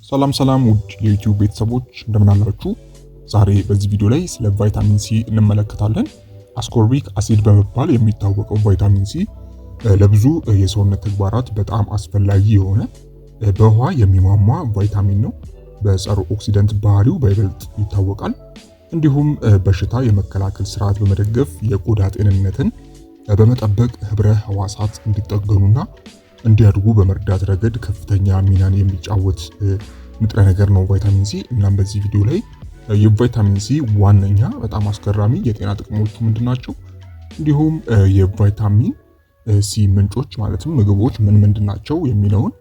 ሰላም ውድ የዩቲዩብ ቤተሰቦች እንደምን አላችሁ? ዛሬ በዚህ ቪዲዮ ላይ ስለ ቫይታሚን ሲ እንመለከታለን። አስኮርቢክ አሲድ በመባል የሚታወቀው ቫይታሚን ሲ ለብዙ የሰውነት ተግባራት በጣም አስፈላጊ የሆነ በውሃ የሚሟሟ ቫይታሚን ነው። በጸረ ኦክሲደንት ባህሪው በይበልጥ ይታወቃል። እንዲሁም በሽታ የመከላከል ስርዓት በመደገፍ የቆዳ ጤንነትን በመጠበቅ ህብረ ህዋሳት እንዲጠገኑና እንዲያድጉ በመርዳት ረገድ ከፍተኛ ሚናን የሚጫወት ንጥረ ነገር ነው ቫይታሚን ሲ። እናም በዚህ ቪዲዮ ላይ የቫይታሚን ሲ ዋነኛ በጣም አስገራሚ የጤና ጥቅሞቹ ምንድናቸው፣ እንዲሁም የቫይታሚን ሲ ምንጮች ማለትም ምግቦች ምን ምንድናቸው የሚለውን፣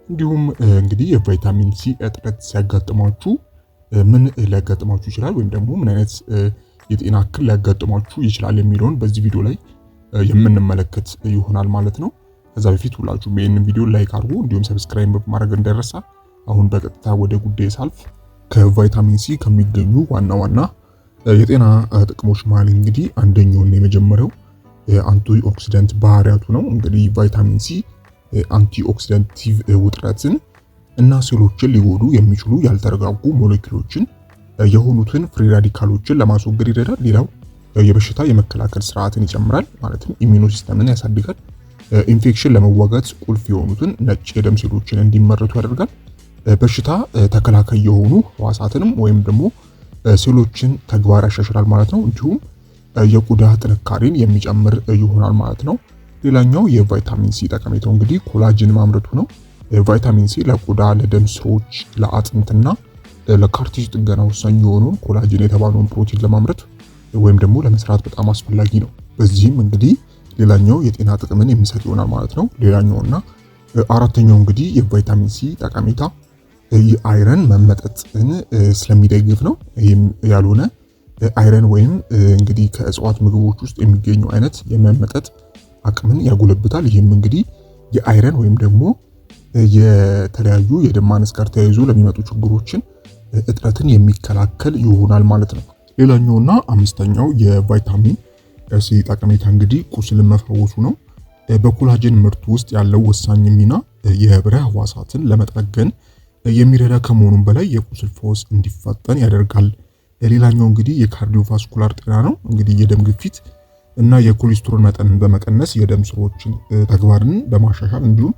እንዲሁም እንግዲህ የቫይታሚን ሲ እጥረት ሲያጋጥማችሁ ምን ሊያጋጥማችሁ ይችላል ወይም ደግሞ ምን አይነት የጤና እክል ሊያጋጥማችሁ ይችላል የሚለውን በዚህ ቪዲዮ ላይ የምንመለከት ይሆናል ማለት ነው። ከዛ በፊት ሁላችሁም ይህንን ቪዲዮ ላይክ አድርጉ፣ እንዲሁም ሰብስክራይብ ማድረግ እንዳይረሳ። አሁን በቀጥታ ወደ ጉዳይ ሳልፍ ከቫይታሚን ሲ ከሚገኙ ዋና ዋና የጤና ጥቅሞች መሃል እንግዲህ አንደኛውና የመጀመሪያው አንቲ ኦክሲደንት ባህሪያቱ ነው። እንግዲህ ቫይታሚን ሲ አንቲ ኦክሲደንቲቭ ውጥረትን እና ሴሎችን ሊጎዱ የሚችሉ ያልተረጋጉ ሞሌኪውሎችን የሆኑትን ፍሪ ራዲካሎችን ለማስወገድ ይረዳል። ሌላው የበሽታ የመከላከል ስርዓትን ይጨምራል፣ ማለትም ኢሚዩኖ ሲስተምን ያሳድጋል። ኢንፌክሽን ለመዋጋት ቁልፍ የሆኑትን ነጭ የደም ሴሎችን እንዲመረቱ ያደርጋል። በሽታ ተከላካይ የሆኑ ህዋሳትንም ወይም ደግሞ ሴሎችን ተግባር ያሻሽላል ማለት ነው። እንዲሁም የቆዳ ጥንካሬን የሚጨምር ይሆናል ማለት ነው። ሌላኛው የቫይታሚን ሲ ጠቀሜታው እንግዲህ ኮላጅን ማምረቱ ነው። ቫይታሚን ሲ ለቆዳ፣ ለደም ስሮች፣ ለአጥንትና ለካርቲጅ ጥገና ወሳኝ የሆነውን ኮላጅን የተባለውን ፕሮቲን ለማምረት ወይም ደግሞ ለመስራት በጣም አስፈላጊ ነው። በዚህም እንግዲህ ሌላኛው የጤና ጥቅምን የሚሰጥ ይሆናል ማለት ነው። ሌላኛውና አራተኛው እንግዲህ የቫይታሚን ሲ ጠቀሜታ የአይረን መመጠጥን ስለሚደግፍ ነው። ይህም ያልሆነ አይረን ወይም እንግዲህ ከእጽዋት ምግቦች ውስጥ የሚገኘው አይነት የመመጠጥ አቅምን ያጎለብታል። ይህም እንግዲህ የአይረን ወይም ደግሞ የተለያዩ የደም ማነስ ጋር ተያይዞ ለሚመጡ ችግሮችን እጥረትን የሚከላከል ይሆናል ማለት ነው። ሌላኛውና አምስተኛው የቫይታሚን ሲ ጠቀሜታ እንግዲህ ቁስልን መፈወሱ ነው። በኮላጅን ምርት ውስጥ ያለው ወሳኝ ሚና የህብረ ህዋሳትን ለመጠገን የሚረዳ ከመሆኑም በላይ የቁስል ፈውስ እንዲፋጠን ያደርጋል። ሌላኛው እንግዲህ የካርዲዮቫስኩላር ጤና ነው። እንግዲህ የደም ግፊት እና የኮሌስትሮል መጠንን በመቀነስ የደም ስሮችን ተግባርን በማሻሻል እንዲሁም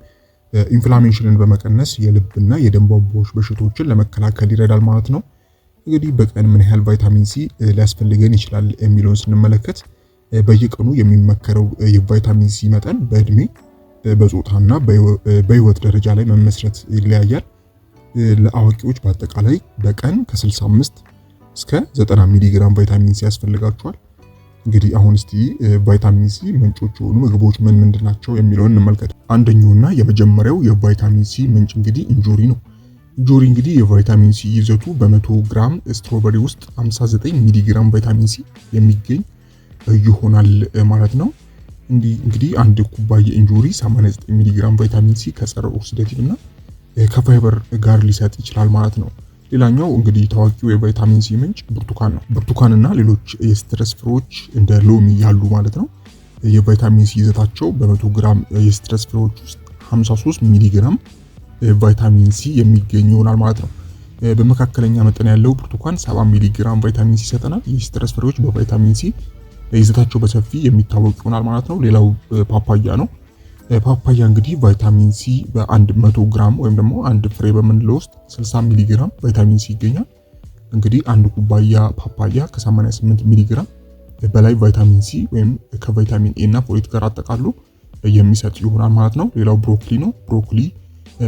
ኢንፍላሜሽንን በመቀነስ የልብና የደም ቧንቧዎች በሽታዎችን ለመከላከል ይረዳል ማለት ነው። እንግዲህ በቀን ምን ያህል ቫይታሚን ሲ ሊያስፈልገን ይችላል የሚለውን ስንመለከት በየቀኑ የሚመከረው የቫይታሚን ሲ መጠን በእድሜ በጾታና በህይወት ደረጃ ላይ መመስረት ይለያያል። ለአዋቂዎች በአጠቃላይ በቀን ከ65 እስከ 90 ሚሊግራም ቫይታሚን ሲ ያስፈልጋቸዋል። እንግዲህ አሁን እስቲ ቫይታሚን ሲ ምንጮች የሆኑ ምግቦች ምን ምንድናቸው የሚለውን እንመልከት። አንደኛውና የመጀመሪያው የቫይታሚን ሲ ምንጭ እንግዲህ እንጆሪ ነው። እንጆሪ እንግዲህ የቫይታሚን ሲ ይዘቱ በ100 ግራም ስትሮበሪ ውስጥ 59 ሚሊግራም ቫይታሚን ሲ የሚገኝ ይሆናል ማለት ነው። እንግዲህ አንድ ኩባያ እንጆሪ 89 ሚሊግራም ቫይታሚን ሲ ከጸረ ኦክሲዳቲቭ እና ከፋይበር ጋር ሊሰጥ ይችላል ማለት ነው። ሌላኛው እንግዲህ ታዋቂው የቫይታሚን ሲ ምንጭ ብርቱካን ነው። ብርቱካንና ሌሎች የስትረስ ፍሬዎች እንደ ሎሚ ያሉ ማለት ነው የቫይታሚን ሲ ይዘታቸው በ100 ግራም የስትረስ ፍሬዎች ውስጥ 53 ሚሊግራም ቫይታሚን ሲ የሚገኝ ይሆናል ማለት ነው። በመካከለኛ መጠን ያለው ብርቱካን 70 ሚሊግራም ቫይታሚን ሲ ይሰጠናል። የስትረስ ፍሬዎች በቫይታሚን ሲ ይዘታቸው በሰፊ የሚታወቅ ይሆናል ማለት ነው። ሌላው ፓፓያ ነው። ፓፓያ እንግዲህ ቫይታሚን ሲ በ100 ግራም ወይም ደግሞ አንድ ፍሬ በምንለው ውስጥ 60 ሚሊግራም ቫይታሚን ሲ ይገኛል። እንግዲህ አንድ ኩባያ ፓፓያ ከ88 ሚሊግራም በላይ ቫይታሚን ሲ ወይም ከቫይታሚን ኤ እና ፎሌት ጋር አጠቃሎ የሚሰጥ ይሆናል ማለት ነው። ሌላው ብሮኮሊ ነው። ብሮኮሊ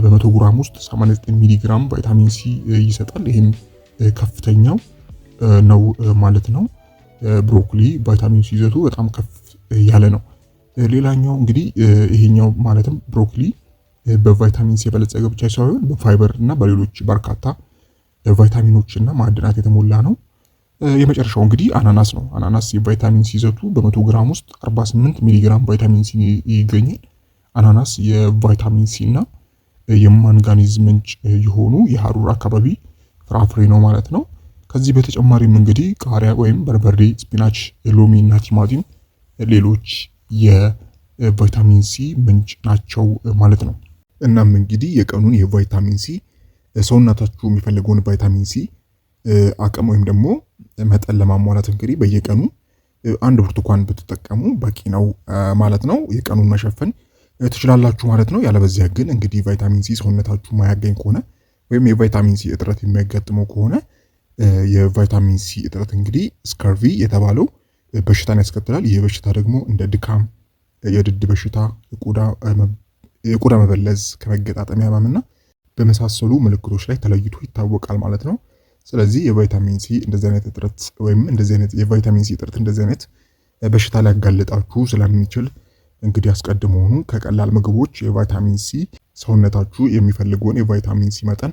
በ100 ግራም ውስጥ 89 ሚሊግራም ቫይታሚን ሲ ይሰጣል። ይህም ከፍተኛው ነው ማለት ነው። ብሮኮሊ ቫይታሚን ሲ ይዘቱ በጣም ከፍ ያለ ነው። ሌላኛው እንግዲህ ይሄኛው ማለትም ብሮኮሊ በቫይታሚን ሲ የበለጸገ ብቻ ሳይሆን በፋይበር እና በሌሎች በርካታ ቫይታሚኖች እና ማዕድናት የተሞላ ነው። የመጨረሻው እንግዲህ አናናስ ነው። አናናስ የቫይታሚን ሲ ይዘቱ በ100 ግራም ውስጥ 48 ሚሊግራም ቫይታሚን ሲ ይገኛል። አናናስ የቫይታሚን ሲ እና የማንጋኒዝ ምንጭ የሆኑ የሐሩር አካባቢ ፍራፍሬ ነው ማለት ነው። ከዚህ በተጨማሪም እንግዲህ ቃሪያ ወይም በርበሬ፣ ስፒናች፣ ሎሚ እና ቲማቲም ሌሎች የቫይታሚን ሲ ምንጭ ናቸው ማለት ነው። እናም እንግዲህ የቀኑን የቫይታሚን ሲ ሰውነታችሁ የሚፈልገውን ቫይታሚን ሲ አቅም ወይም ደግሞ መጠን ለማሟላት እንግዲህ በየቀኑ አንድ ብርቱካን ብትጠቀሙ በቂ ነው ማለት ነው። የቀኑን መሸፈን ትችላላችሁ ማለት ነው። ያለበዚያ ግን እንግዲህ ቫይታሚን ሲ ሰውነታችሁ ማያገኝ ከሆነ ወይም የቫይታሚን ሲ እጥረት የሚያጋጥመው ከሆነ የቫይታሚን ሲ እጥረት እንግዲህ ስካርቪ የተባለው በሽታን ያስከትላል። ይህ በሽታ ደግሞ እንደ ድካም፣ የድድ በሽታ፣ የቆዳ መበለዝ፣ ከመገጣጠሚያ ህመምና በመሳሰሉ ምልክቶች ላይ ተለይቶ ይታወቃል ማለት ነው። ስለዚህ የቫይታሚን ሲ እንደዚህ አይነት እጥረት ወይም እንደዚህ አይነት የቫይታሚን ሲ እጥረት እንደዚህ አይነት በሽታ ሊያጋልጣችሁ ስለሚችል እንግዲህ አስቀድሞውኑ ከቀላል ምግቦች የቫይታሚን ሲ ሰውነታችሁ የሚፈልገውን የቫይታሚን ሲ መጠን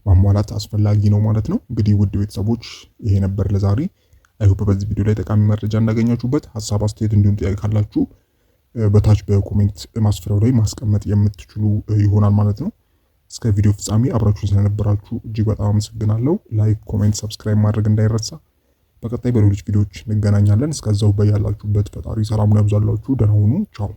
ማሟላት አስፈላጊ ነው ማለት ነው። እንግዲህ ውድ ቤተሰቦች ይሄ ነበር ለዛሬ። አይሆፕ በዚህ ቪዲዮ ላይ ጠቃሚ መረጃ እንዳገኛችሁበት፣ ሀሳብ አስተያየት እንዲሁም ጥያቄ ካላችሁ በታች በኮሜንት ማስፈራው ላይ ማስቀመጥ የምትችሉ ይሆናል ማለት ነው። እስከ ቪዲዮ ፍጻሜ አብራችሁን ስለነበራችሁ እጅግ በጣም አመሰግናለሁ። ላይክ፣ ኮሜንት፣ ሰብስክራይብ ማድረግ እንዳይረሳ። በቀጣይ በሌሎች ቪዲዮዎች እንገናኛለን። እስከዛው በያላችሁበት ፈጣሪ ሰላሙን ያብዛላችሁ። ደህና ሁኑ። ቻው